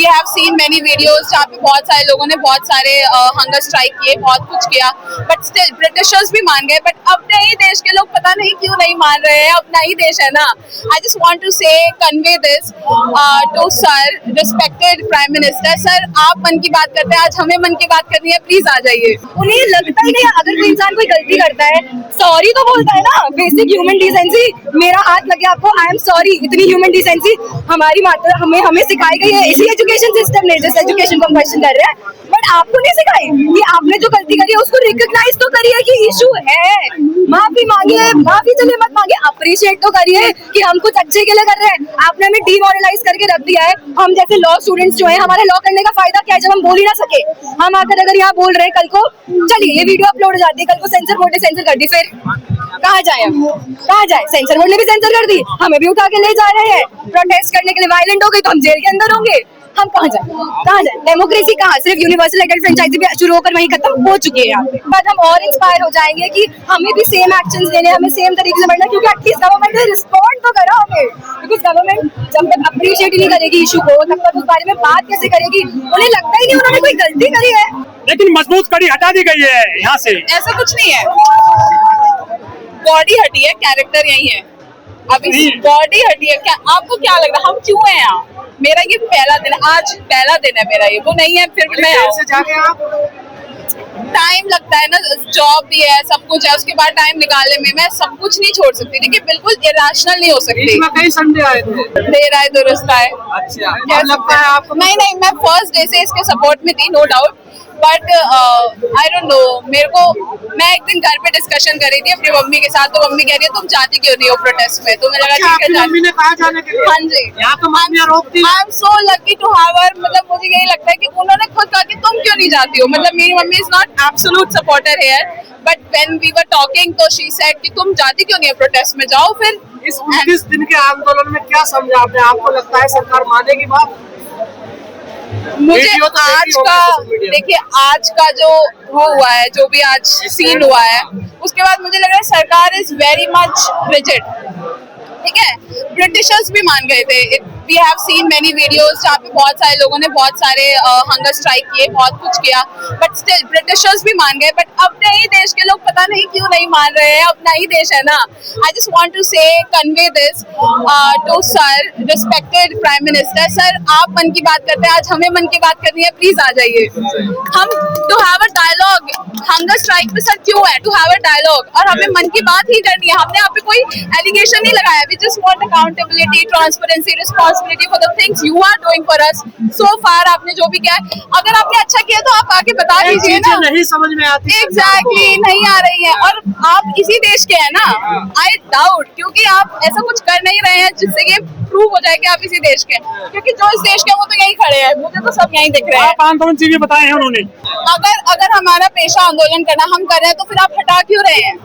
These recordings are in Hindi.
We have seen many videos जहाँ पे बहुत सारे लोगों ने बहुत सारे हंगर स्ट्राइक किए, बहुत कुछ किया, बट स्टिल ब्रिटिशर्स भी मान गए। बट अपने ही देश के लोग पता नहीं क्यों नहीं मान रहे हैं, अपना ही देश है ना। I just want to say convey this to sir, respected prime minister sir, आप मन की बात करते हैं, आज हमें मन की बात करनी है, प्लीज आ जाइए। उन्हें लगता ही नहीं, अगर कोई इंसान कोई गलती करता है सॉरी तो बोलता है ना, बेसिक ह्यूमन डिसेंसी। मेरा हाथ लगे आपको, आई एम सॉरी, इतनी ह्यूमन डिसेंसी हमारी माता हमें सिखाई गई है इसी एजुकेशन सिस्टम ने, जिस एजुकेशन को हम क्वेश्चन कर रहे हैं। बट आपको नहीं सिखाई कि आपने जो गलती करी है उसको रिकॉग्नाइज तो करिए कि इशू है, माफी मांगिए, माफी चलिए मत मांगिए, अप्रिशिएट तो करिए कि हम कुछ अच्छे के लिए कर रहे हैं। आपने हमें डिमोरलाइज करके रख दिया है। हम जैसे लॉ स्टूडेंट्स जो है, हमारे लॉ करने का फायदा क्या है जब हम बोल ही ना सके। हम आकर अगर यहाँ बोल रहे हैं, कल को चलिए ये वीडियो अपलोड हो जाती है, कल को सेंसर बोर्ड ने सेंसर कर दी, फिर कहाँ जाए, कहाँ जाए? सेंसर बोर्ड ने भी सेंसर कर दी, हमें भी उठा के ले जा रहे हैं। प्रोटेस्ट करने के लिए वायलेंट हो गई तो हम जेल के अंदर होंगे। हम कहाँ जाए, कहाँ जाए? डेमोक्रेसी कहाँ? सिर्फ यूनिवर्सल एडेड फ्रेंचाइजी भी शुरू होकर वहीं खत्म हो चुकी है यहाँ पे। बट हम और इंस्पायर हो जाएंगे कि हमें भी सेम एक्शंस लेने, हमें सेम तरीके से बढ़ना, क्योंकि एटलीस्ट गवर्नमेंट ने रिस्पॉन्ड तो करा हमें। बिकॉज गवर्नमेंट जब तक अप्रिशिएट ही नहीं करेगी इशू को, तब तक उस बारे में बात कैसे करेगी? उन्हें लगता ही नहीं उन्होंने कोई गलती करी है। लेकिन मजबूत कड़ी हटा दी गई है यहाँ से। ऐसा कुछ नहीं है, बॉडी हटी है, कैरेक्टर यही है। अभी बॉडी हटी है, क्या आपको क्या लग रहा है हम क्यों हैं यहाँ? मेरा ये पहला दिन, आज पहला दिन है मेरा, ये वो नहीं है फिर भी मैं टाइम लगता है ना, जॉब भी है, सब कुछ है, उसके बाद टाइम निकालने में मैं सब कुछ नहीं छोड़ सकती। देखिए बिल्कुल इरेशनल नहीं हो सकती। कई संडे आए थे, देर आए दुरुस्त आए। अच्छा, क्या लगता है आपको? नहीं, मैं फर्स्ट डे से इसके सपोर्ट में थी, no doubt, but I don't know, मेरे को, मैं एक दिन घर पे डिस्कशन कर रही थी अपनी मम्मी के साथ, तो मम्मी कह रही है तुम जाती क्यों नहीं हो प्रोटेस्ट में? तो मुझे लगा ठीक है, मम्मी ने कहा जाने के लिए? हाँ जी, यहाँ तो मम्मी रोकती। I am so lucky to have her. मतलब मुझे यही लगता है कि उन्होंने खुद कहा कि तुम क्यों नहीं जाती हो। मतलब मेरी mummy is not absolute supporter here, but when we were talking तो शी सेड कि तुम जाती क्यों नहीं है प्रोटेस्ट में, जाओ फिर। इस 29 दिन के आंदोलन में क्या समझा आपने? आपको लगता है सरकार मानेगी बात? मुझे आज का, देखिए आज का जो वो हुआ है, जो भी आज सीन हुआ है, उसके बाद मुझे लग रहा है सरकार इज वेरी मच रिजिड। ठीक है, ब्रिटिशर्स भी मान गए थे। We have seen many videos जहाँ पे बहुत सारे लोगों ने बहुत सारे हंगर स्ट्राइक किए, बहुत कुछ किया, बट स्टिल ब्रिटिशर्स भी मान गए। बट अपने ही देश के लोग पता नहीं क्यों नहीं मान रहे हैं, अपना ही देश है ना। I just want to say convey this to sir, respected prime minister sir, आप मन की बात करते हैं, आज हमें मन की बात करनी है, प्लीज आ जाइए। हम to have a dialogue, hunger strike पे सर क्यों है? टू हैव अ डायलॉग, और हमें मन की बात ही करनी है। हमने यहाँ पे कोई एलिगेशन नहीं लगाया। We just want accountability, transparency, responsibility for the things you are doing for us so far. आपने जो भी किया है, अगर आपने अच्छा किया तो आप आके बता दीजिए ना। नहीं समझ में आती, एग्जैक्टली नहीं आ रही है, और आप इसी देश के हैं ना। आई डाउट, क्योंकि आप ऐसा कुछ कर नहीं रहे हैं जिससे ये प्रूव हो जाए कि आप इसी देश के हैं, क्योंकि जो इस देश के हैं वो तो यहीं खड़े हैं, मुझे तो सब यहीं दिख रहे हैं। आंदोलन चीजें बताए हैं उन्होंने। अगर हमारा पेशा आंदोलन करना, हम कर रहे हैं, तो फिर आप हटा क्यों रहे हैं?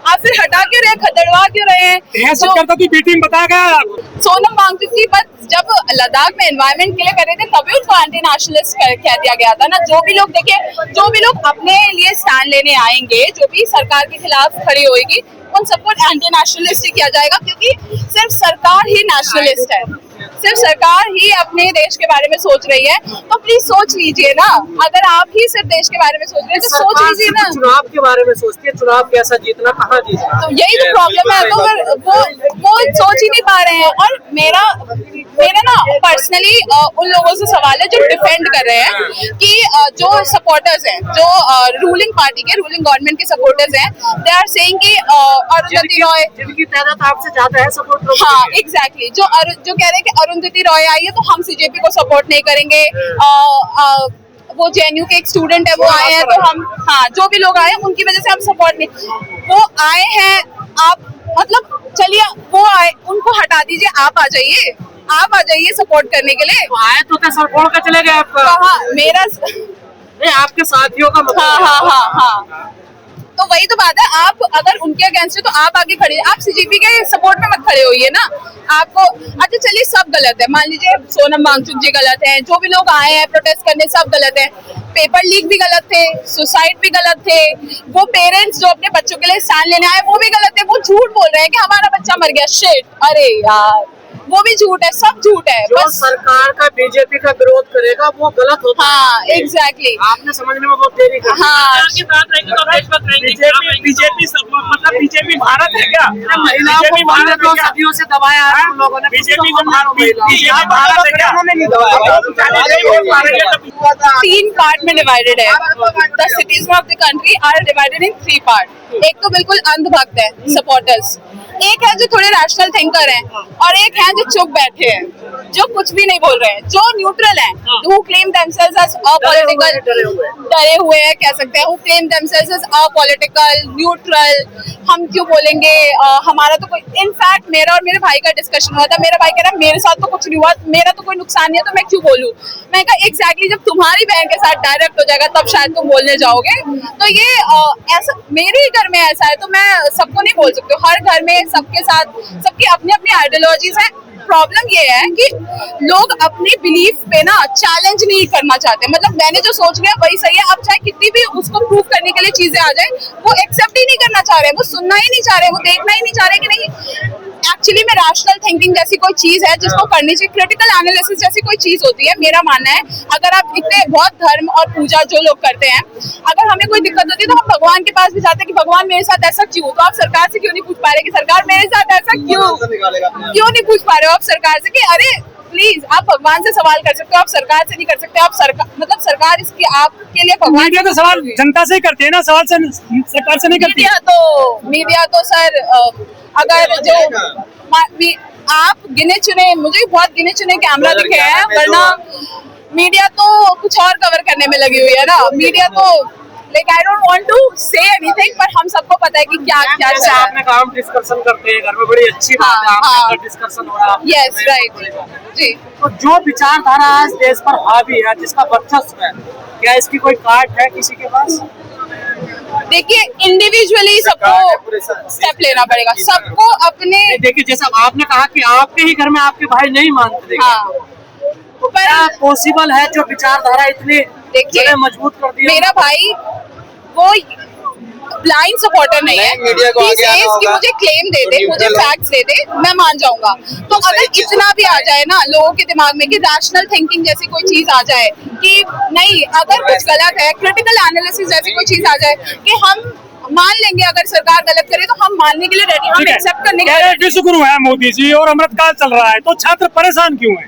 आप फिर हटा क्यों रहे हैं, खदेड़वा क्यों रहे हैं? बेटी में बताया गया सोनम वांगचुक जी पर जब लद्दाख में एनवायरनमेंट के लिए कर रहे थे, तभी उनको एंटी नेशनलिस्ट कह दिया गया था ना। जो भी लोग देखिए, जो भी लोग अपने लिए स्टैंड लेने आएंगे, जो भी सरकार के खिलाफ खड़ी होगी, उन सबको एंटी नेशनलिस्ट ही किया जाएगा, क्योंकि सिर्फ सरकार ही नेशनलिस्ट है, सिर्फ सरकार ही अपने देश के बारे में सोच रही है। तो प्लीज सोच लीजिए ना, अगर आप ही सिर्फ देश के बारे में सोच रहे हैं तो सोच लीजिए ना। चुनाव के बारे में सोचती है, चुनाव कैसा जीतना, कहाँ जीतना, तो यही तो प्रॉब्लम है। तो फिर वो सोच ही नहीं पा रहे हैं। और मेरा ना पर्सनली उन लोगों से सवाल है जो डिफेंड कर रहे हैं कि जो सपोर्टर्स हैं, जो रूलिंग पार्टी के, रूलिंग गवर्नमेंट के सपोर्टर्स हैं, दे आर सेइंग कि अरुंधति रॉय, जिनकी तादाद आपसे ज्यादा है सपोर्ट, हाँ एग्जैक्टली, जो कह रहे हैं कि अरुंधति रॉय आई है तो हम सीजेपी को सपोर्ट नहीं करेंगे। वो जेएनयू के एक स्टूडेंट है, वो आए हैं तो हम, हाँ जो भी लोग आए हैं उनकी वजह से हम सपोर्ट नहीं। वो आए हैं, आप मतलब चलिए वो आए, उनको हटा दीजिए, आप आ जाइए सपोर्ट करने के लिए। आए तो क्या सर छोड़ के चले गए आपका? हाँ, मेरा नहीं, आपके साथियों का मतलब। हाँ, तो वही तो बात है। आप अगर उनके अगेंस्ट है तो आप आगे खड़े, आप सीजेपी के सपोर्ट में मत खड़े होइए ना। आपको अच्छा चलिए सब गलत है, मान लीजिए सोनम वांगचुक जी गलत है, जो भी लोग आए हैं प्रोटेस्ट करने सब गलत है, पेपर लीक भी गलत थे, सुसाइड भी गलत थे, वो पेरेंट्स जो अपने बच्चों के लिए स्टैंड लेने आए वो भी गलत है, वो झूठ बोल रहे हैं कि हमारा बच्चा मर गया। शिट, अरे यार वो भी झूठ है, सब झूठ है जो बस। सरकार का बीजेपी का विरोध करेगा वो गलत होता हाँ है। एग्जैक्टली। आपने समझने में बहुत देरी कर दी। हाँ बीजेपी भारत है क्या? महिलाओं को हमने तो सदियों से दबाया है हम लोगों ने। बीजेपी भारत है क्या? उन्होंने नहीं दबाया। 3 पार्ट में डिवाइडेड है। The citizen of the country are divided in 3 part. एक तो बिल्कुल अंधभक्त है, सपोर्टर्स। एक है जो थोड़े रैशनल थिंकर हैं, और एक है जो चुप बैठे हैं, जो कुछ भी नहीं बोल रहे हैं, जो न्यूट्रल हैं, who claim themselves as apolitical, डरे हुए हैं कह सकते हैं, who claim themselves as apolitical, neutral। हम क्यों बोलेंगे, हमारा तो कोई, इनफैक्ट मेरा और मेरे भाई का डिस्कशन हुआ था। मेरा भाई कह रहा मेरे साथ तो कुछ नहीं हुआ, मेरा तो कोई नुकसान नहीं है, तो मैं क्यों बोलूं। मैं कहा एग्जैक्टली जब तुम्हारी बहन के साथ डायरेक्ट हो जाएगा तब शायद तुम बोलने जाओगे। तो ये ऐसा मेरे ही घर में ऐसा है, तो मैं सबको नहीं बोल सकती हूँ। हर घर में सबके साथ सबकी अपनी अपनी आइडियोलॉजीज है। प्रॉब्लम ये है कि लोग अपनी बिलीफ पे ना चैलेंज नहीं करना चाहते। मतलब मैंने जो सोच लिया वही सही है, अब चाहे कितनी भी उसको प्रूव करने के लिए चीजें आ जाए, वो एक्सेप्ट ही नहीं करना चाह रहे, वो सुनना ही नहीं चाह रहे, वो देखना ही नहीं चाह रहे कि नहीं एक्चुअली में रैशनल थिंकिंग जैसी कोई चीज है जिसको करनी चाहिए। क्रिटिकल एनालिसिस जैसी कोई चीज होती है। मेरा मानना है अगर आप इतने बहुत धर्म और पूजा जो लोग करते हैं, अगर हमें कोई दिक्कत होती है तो हम भगवान के पास भी जाते हैं कि भगवान मेरे साथ ऐसा क्यों। तो आप सरकार से क्यों नहीं पूछ पा रहे कि सरकार मेरे साथ ऐसा क्यों नहीं पूछ पा रहे हो आप सरकार से कि अरे प्लीज आप भगवान से सवाल कर सकते हो, आप सरकार से नहीं कर सकते। आप सरकार मतलब सरकार इसकी आपके लिए भगवान। मीडिया तो सवाल जनता से ही करते हैं ना, सवाल से सरकार से नहीं करती। मीडिया तो सर अगर जो आप गिने चुने, मुझे बहुत गिने चुने कैमरा दिखे हैं, वरना मीडिया तो कुछ और कवर करने में लगी हुई है ना। मीडिया तो like I don't want to say anything, पर हम सबको पता है कि क्या क्या जैसे आपने कहा हम डिस्कशन करते हैं घर में, बड़ी अच्छी बात है। आपका डिस्कशन हो रहा है। यस राइट जी। तो जो विचारधारा आज देश पर हावी है, जिसका वर्चस्व है, क्या इसकी कोई काट है किसी के पास? देखिए इंडिविजुअली सबको स्टेप लेना पड़ेगा, सबको अपने। देखिए जैसा आपने कहा कि आपके ही घर में आपके भाई नहीं मानते, हाँ तो क्या पॉसिबल है जो विचारधारा इतनी देखिए मजबूत कर दी? मेरा भाई वो ब्लाइंड सपोर्टर नहीं है। मीडिया को आगे आना कि होगा, मुझे क्लेम दे दे, मुझे फैक्ट्स दे दे, मैं मान जाऊंगा। तो अगर इतना भी आ जाए ना लोगों के दिमाग में कि रैशनल थिंकिंग जैसी कोई चीज आ जाए कि नहीं अगर कुछ गलत है, क्रिटिकल एनालिसिस जैसी कोई चीज आ जाए कि हम मान लेंगे अगर सरकार गलत करे तो हम मानने के लिए रेडी, हम एक्सेप्ट करने के लिए। विश्वगुरु है मोदी जी और अमृतकाल चल रहा है, तो छात्र परेशान क्यों है?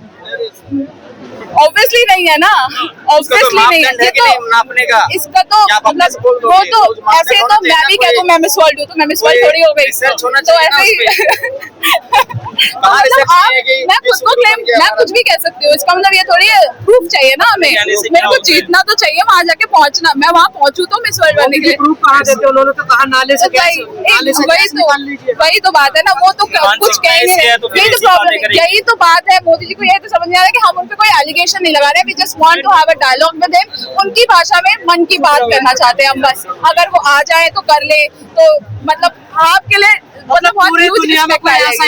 ऑब्वियसली नहीं है ना, ऑब्वियसली नहीं है। ये तो नापने का इसका तो मतलब वो तो ऐसे तो मैं भी कह दूं मैं मिस वर्ल्ड हूँ तो मैं मिस वर्ल्ड थोड़ी हो गई। तो ऐसे ही मतलब आप मैं खुद को क्लेम मैं कुछ भी कह सकती हूँ। इसका मतलब ये थोड़ी प्रूफ चाहिए ना हमें, मेरे को जीतना तो चाहिए, वहाँ जाके पहुँचना, मैं वहाँ पहुँचूँ तो मिस वर्ल्ड बनने के लिए। प्रूफ कहाँ देते? उन्होंने तो कहा नाले से वही तो बात है ना, वो तो कुछ कहेंगे। यही तो प्रॉब्लम, यही तो बात है। मोदी जी को यही तो समझ नहीं आ रहा है कि हम उन पे कोई एलिगेशन नहीं लगा रहे, we just want to have a dialogue with them. उनकी भाषा में मन की बात करना चाहते हैं हम बस। अगर वो आ जाए तो कर ले, तो मतलब आपके लिए मतलब पूरी दुनिया में कोई ऐसा